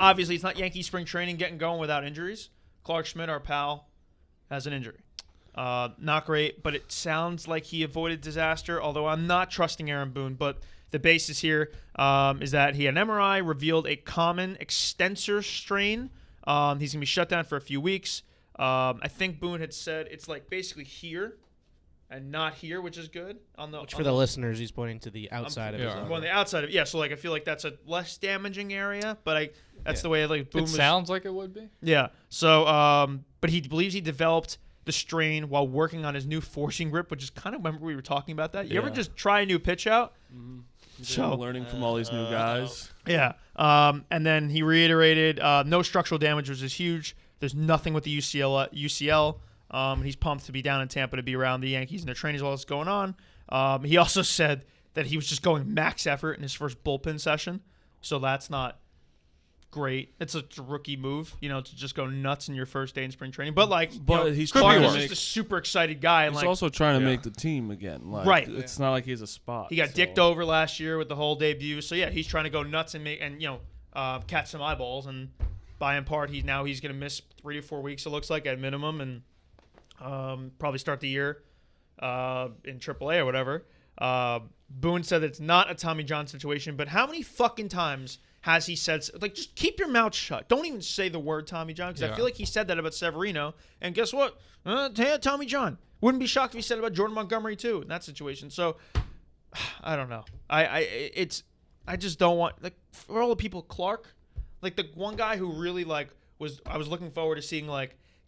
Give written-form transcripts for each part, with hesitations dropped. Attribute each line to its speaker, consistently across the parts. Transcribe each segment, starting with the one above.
Speaker 1: obviously it's not Yankee spring training getting going without injuries. Clarke Schmidt, our pal, has an injury. Not great, but it sounds like he avoided disaster, although I'm not trusting Aaron Boone. But the basis here is that he had an MRI, revealed a common extensor strain. He's going to be shut down for a few weeks. I think Boone had said it's like basically here and not here, which is good.
Speaker 2: Which for the listeners, he's pointing to the outside of his arm.
Speaker 1: On the outside of so like I feel like that's a less damaging area, but that's the way like Boone
Speaker 3: sounds like it would be.
Speaker 1: Yeah. So but he believes he developed the strain while working on his new forcing grip, which is kind of remember we were talking about that. You ever just try a new pitch out?
Speaker 4: Mm-hmm. So learning from all these new guys.
Speaker 1: Yeah. And then he reiterated no structural damage, which is huge. There's nothing with the UCL. He's pumped to be down in Tampa to be around the Yankees and their training while it's going on. He also said that he was just going max effort in his first bullpen session, so that's not great. It's a rookie move, to just go nuts in your first day in spring training. But
Speaker 4: he's
Speaker 1: Clarke is just a super excited guy. And
Speaker 4: he's also trying to make the team again.
Speaker 1: Right.
Speaker 4: It's not like he has a spot.
Speaker 1: He got dicked over last year with the whole debut. So yeah, he's trying to go nuts and catch some eyeballs. And by in part, he's going to miss 3 to 4 weeks. It looks like at minimum, and probably start the year in AAA or whatever. Boone said that it's not a Tommy John situation, but how many fucking times has he said, just keep your mouth shut. Don't even say the word Tommy John, because I feel like he said that about Severino. And guess what? Tommy John. Wouldn't be shocked if he said it about Jordan Montgomery, too, in that situation. So, I don't know. I just don't want, for all the people, Clarke, the one guy who really, I was looking forward to seeing,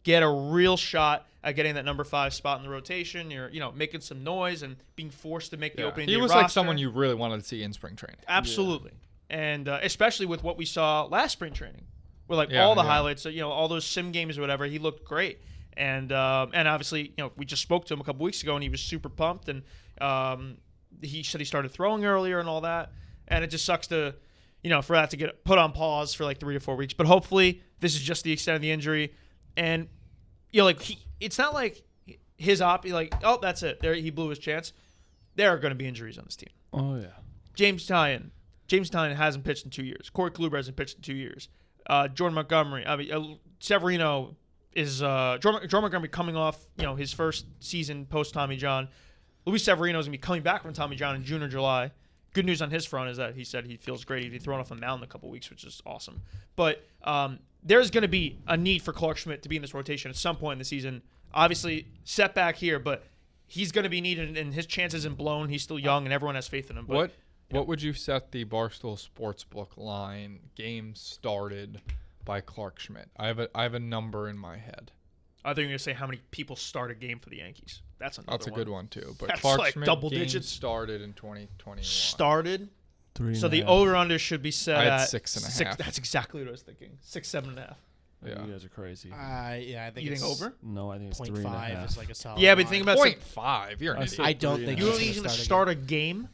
Speaker 1: get a real shot at getting that number 5 spot in the rotation. You're, making some noise and being forced to make the opening day roster.
Speaker 3: He was like someone you really wanted to see in spring training.
Speaker 1: Absolutely. Yeah. And especially with what we saw last spring training, with all the highlights, all those sim games or whatever, he looked great. And obviously, we just spoke to him a couple weeks ago, and he was super pumped. And he said he started throwing earlier and all that. And it just sucks to, for that to get put on pause for 3 to 4 weeks. But hopefully, this is just the extent of the injury. And it's not like his that's it. There, he blew his chance. There are going to be injuries on this team.
Speaker 4: Oh yeah.
Speaker 1: James Tyan hasn't pitched in 2 years. Corey Kluber hasn't pitched in 2 years. Jordan Montgomery. Severino is Jordan Montgomery coming off his first season post Tommy John. Luis Severino is gonna be coming back from Tommy John in June or July. Good news on his front is that he said he feels great. He'd be thrown off a mound in a couple weeks, which is awesome. But there's going to be a need for Clarke Schmidt to be in this rotation at some point in the season. Obviously, setback here, but he's going to be needed, and his chance isn't blown. He's still young, and everyone has faith in him. But,
Speaker 3: what would you set the Barstool Sports Book line game started by Clarke Schmidt? I have a number in my head.
Speaker 1: I think you're going to say how many people start a game for the Yankees. That's another one.
Speaker 3: That's a good one, too. But
Speaker 1: that's
Speaker 3: Clarke Schmidt
Speaker 1: double
Speaker 3: game
Speaker 1: digits.
Speaker 3: Started in 2021.
Speaker 1: Started?
Speaker 4: 3.5.
Speaker 1: So the over-under should be set at
Speaker 3: 6.5.
Speaker 1: That's exactly what I was thinking. 6, 7.5.
Speaker 4: Yeah. You guys are crazy.
Speaker 2: I think
Speaker 1: you
Speaker 2: it's
Speaker 1: think over?
Speaker 4: No, I think it's
Speaker 2: 0.5 is a solid
Speaker 1: Yeah, but think about
Speaker 3: 0.5. You're an idiot.
Speaker 2: I don't think
Speaker 1: he's going to start a game.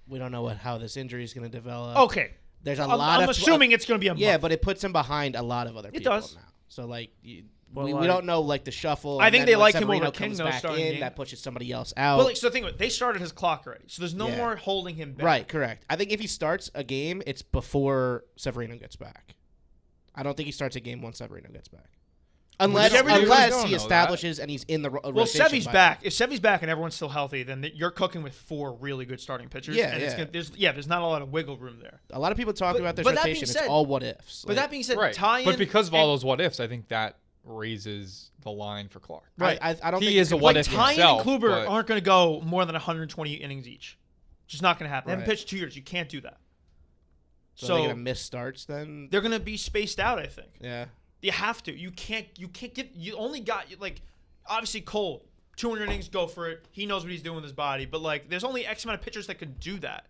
Speaker 2: We don't know how this injury is going to develop.
Speaker 1: Okay.
Speaker 2: There's a lot
Speaker 1: I'm assuming it's going to be a month.
Speaker 2: Yeah, but it puts him behind a lot of other people.
Speaker 1: It does.
Speaker 2: Now. So we don't know the shuffle.
Speaker 1: I think they like him over
Speaker 2: King
Speaker 1: though starting game.
Speaker 2: That pushes somebody else out.
Speaker 1: But so the thing is, they started his clock already, so there's no more holding him back.
Speaker 2: Right, correct. I think if he starts a game, it's before Severino gets back. I don't think he starts a game once Severino gets back. Unless he establishes and he's in the rotation.
Speaker 1: Well, Sevy's back. If Sevy's back and everyone's still healthy, then you're cooking with 4 really good starting pitchers.
Speaker 2: Yeah,
Speaker 1: and there's not a lot of wiggle room there.
Speaker 2: A lot of people talk about this rotation. It's all what ifs.
Speaker 1: But that being said,
Speaker 3: right.
Speaker 1: But
Speaker 3: because of all those what ifs, I think that raises the line for Clarke.
Speaker 2: Right. I don't think
Speaker 3: he is a what if
Speaker 1: Tyan
Speaker 3: himself.
Speaker 1: and Kluber aren't going to go more than 120 innings each. Just not going to happen. They haven't pitched 2 years. You can't do that.
Speaker 2: So they're going to miss starts then?
Speaker 1: They're going to be spaced out, I think.
Speaker 2: Yeah.
Speaker 1: You have to. You can't get. You only got obviously Cole, 200 innings, go for it. He knows what he's doing with his body. But there's only X amount of pitchers that could do that.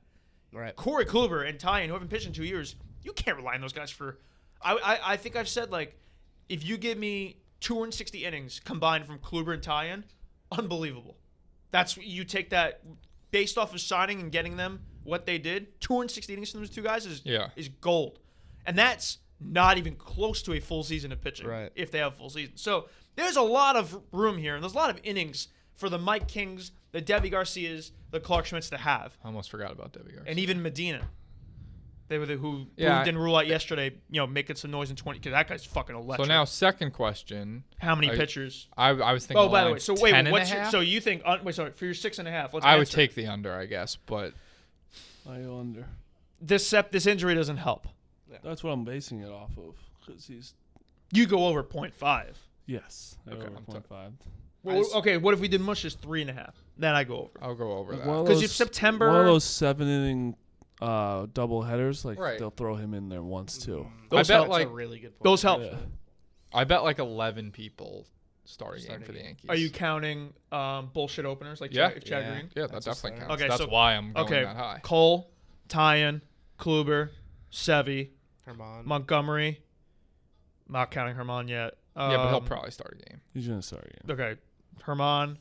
Speaker 2: Right.
Speaker 1: Corey Kluber and Tyan, who haven't pitched in 2 years, you can't rely on those guys for. I think I've said if you give me 260 innings combined from Kluber and Tyan, unbelievable. That's you take that based off of signing and getting them what they did. 260 innings from those two guys is gold, and that's not even close to a full season of pitching if they have a full season. So there's a lot of room here, and there's a lot of innings for the Mike Kings, the Debbie Garcias, the Clarke Schmidts to have.
Speaker 3: I almost forgot about Debbie Garcia.
Speaker 1: And even Medina. They were who
Speaker 3: Yeah,
Speaker 1: didn't rule out yesterday, making some noise in 20, because that guy's fucking electric.
Speaker 3: So now, second question.
Speaker 1: How many pitchers?
Speaker 3: I was thinking.
Speaker 1: Oh, by the way, so wait,
Speaker 3: 10
Speaker 1: what's
Speaker 3: and a half?
Speaker 1: so you think? Sorry, for your 6.5. Let's
Speaker 3: I would
Speaker 1: answer.
Speaker 3: take the under, I guess, but
Speaker 4: I go under.
Speaker 1: This injury doesn't help.
Speaker 4: That's what I'm basing it off of. Because he's.
Speaker 1: You go over 0.5.
Speaker 4: Yes. I go
Speaker 1: Okay.
Speaker 4: over 0.5.
Speaker 1: Well, okay, what if we did Mush's 3.5? Then I go over.
Speaker 3: I'll go over that.
Speaker 1: Because if September,
Speaker 4: one of those 7-inning double headers,
Speaker 3: Right.
Speaker 4: they'll throw him in there once too.
Speaker 1: those
Speaker 3: I bet
Speaker 1: help.
Speaker 2: That's
Speaker 3: like
Speaker 2: a really good point.
Speaker 1: Those help.
Speaker 4: Yeah.
Speaker 3: I bet like 11 people start a game for the Yankees.
Speaker 1: Are you counting bullshit openers like
Speaker 3: Yeah.
Speaker 1: Chad Green?
Speaker 3: Yeah, that
Speaker 2: That's a
Speaker 3: definitely
Speaker 2: start.
Speaker 3: counts.
Speaker 1: Okay,
Speaker 3: That's
Speaker 1: so-
Speaker 3: why I'm going
Speaker 1: Okay,
Speaker 3: that high.
Speaker 1: Cole, Tyan, Kluber, Sevy,
Speaker 2: Herman.
Speaker 1: Montgomery. Not counting Herman yet.
Speaker 3: Yeah, but he'll probably start a game.
Speaker 4: He's gonna start again.
Speaker 1: Okay, Herman,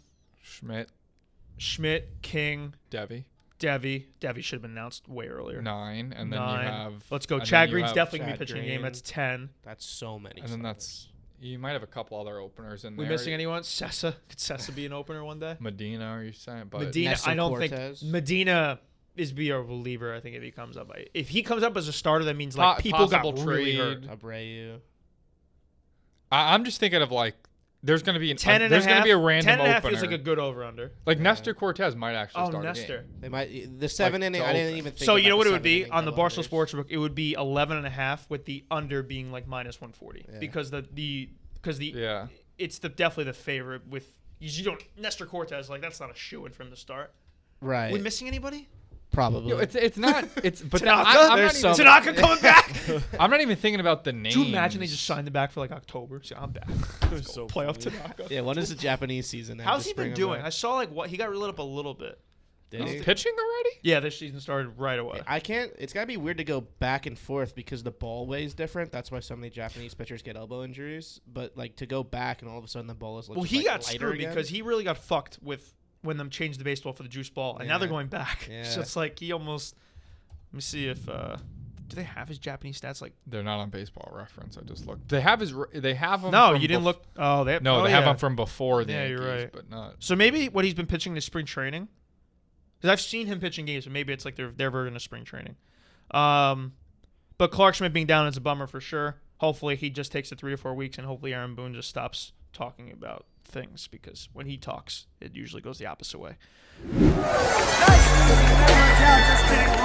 Speaker 3: Schmidt,
Speaker 1: King,
Speaker 3: Devi,
Speaker 1: Devi should have been announced way earlier.
Speaker 3: 9, and then
Speaker 1: 9.
Speaker 3: you have.
Speaker 1: Let's go.
Speaker 3: and then
Speaker 1: Chad
Speaker 3: you
Speaker 1: Green's
Speaker 3: have-
Speaker 1: definitely gonna be
Speaker 2: Chad
Speaker 1: pitching a game.
Speaker 2: Green.
Speaker 1: That's 10.
Speaker 2: That's so many.
Speaker 3: And then
Speaker 2: starters.
Speaker 3: you might have a couple other openers in
Speaker 1: We
Speaker 3: there.
Speaker 1: missing anyone? Sessa. Could Sessa be an opener one day?
Speaker 3: Medina, are you saying? But
Speaker 1: Medina,
Speaker 2: Nestor
Speaker 1: I don't
Speaker 2: Cortez.
Speaker 1: think Medina is be a reliever. I think if he comes up, if he comes up as a starter, that means like people got
Speaker 3: possible
Speaker 1: really
Speaker 3: trade.
Speaker 1: hurt.
Speaker 2: Abreu.
Speaker 3: I'm just thinking of like there's going to be
Speaker 1: 10 and a
Speaker 3: there's going to
Speaker 1: half.
Speaker 3: be a random
Speaker 1: 10 and a half
Speaker 3: opener.
Speaker 1: feels like a good over under.
Speaker 3: Like Nestor Cortez might actually
Speaker 1: Oh,
Speaker 3: start a
Speaker 1: Nestor.
Speaker 3: game.
Speaker 2: They might the 7 inning.
Speaker 3: to
Speaker 2: I didn't
Speaker 3: open.
Speaker 2: even think.
Speaker 1: So you
Speaker 2: about
Speaker 1: know what
Speaker 2: the
Speaker 1: it would be
Speaker 2: 7
Speaker 1: on the
Speaker 2: inning
Speaker 1: Barstool
Speaker 2: double
Speaker 1: Sports Book? It would be 11 and a half with the under being like minus 140
Speaker 2: Yeah.
Speaker 1: because
Speaker 3: Yeah.
Speaker 1: it's definitely the favorite with you don't Nestor Cortez like that's not a shoe in from the start.
Speaker 2: Right.
Speaker 1: We missing anybody?
Speaker 2: Probably.
Speaker 3: Yo, it's not it's but
Speaker 1: Tanaka?
Speaker 3: I'm not
Speaker 2: There's
Speaker 3: even,
Speaker 2: some-
Speaker 1: Tanaka coming back.
Speaker 3: I'm not even thinking about the names.
Speaker 1: Do you imagine they just signed him back for like October? So I'm back. Let's
Speaker 4: So
Speaker 1: go. Playoff
Speaker 4: funny.
Speaker 1: Tanaka.
Speaker 2: Yeah. When is the Japanese season?
Speaker 1: How's
Speaker 2: Just
Speaker 1: he been
Speaker 2: bring him
Speaker 1: doing?
Speaker 2: back.
Speaker 1: I saw like what he got lit up a little bit.
Speaker 2: Did
Speaker 3: He's
Speaker 2: he?
Speaker 3: pitching already?
Speaker 1: Yeah, this season started right away.
Speaker 2: I can't. It's gotta be weird to go back and forth because the ball weighs different. That's why so many Japanese pitchers get elbow injuries. But like to go back and all of a sudden the ball is.
Speaker 1: Well,
Speaker 2: just,
Speaker 1: he
Speaker 2: like,
Speaker 1: got
Speaker 2: lighter
Speaker 1: screwed
Speaker 2: again.
Speaker 1: because he really got fucked with when them changed the baseball for the juice ball, and now they're
Speaker 2: Yeah.
Speaker 1: going back.
Speaker 2: Yeah.
Speaker 1: So it's like he almost. Let me see if do they have his Japanese stats? Like
Speaker 3: They're not on Baseball Reference. I just looked. They have him.
Speaker 1: no,
Speaker 3: from
Speaker 1: you didn't look. Oh, they
Speaker 3: No,
Speaker 1: oh,
Speaker 3: they
Speaker 1: yeah.
Speaker 3: have him from before the
Speaker 1: Yeah,
Speaker 3: Yankees,
Speaker 1: you're right.
Speaker 3: but not.
Speaker 1: So maybe what he's been pitching to spring training, because I've seen him pitching games, but maybe it's like their version of spring training. But Clarke Schmidt being down is a bummer for sure. Hopefully he just takes it 3 to 4 weeks, and hopefully Aaron Boone just stops talking about things because when he talks, it usually goes the opposite way.
Speaker 5: Just kidding.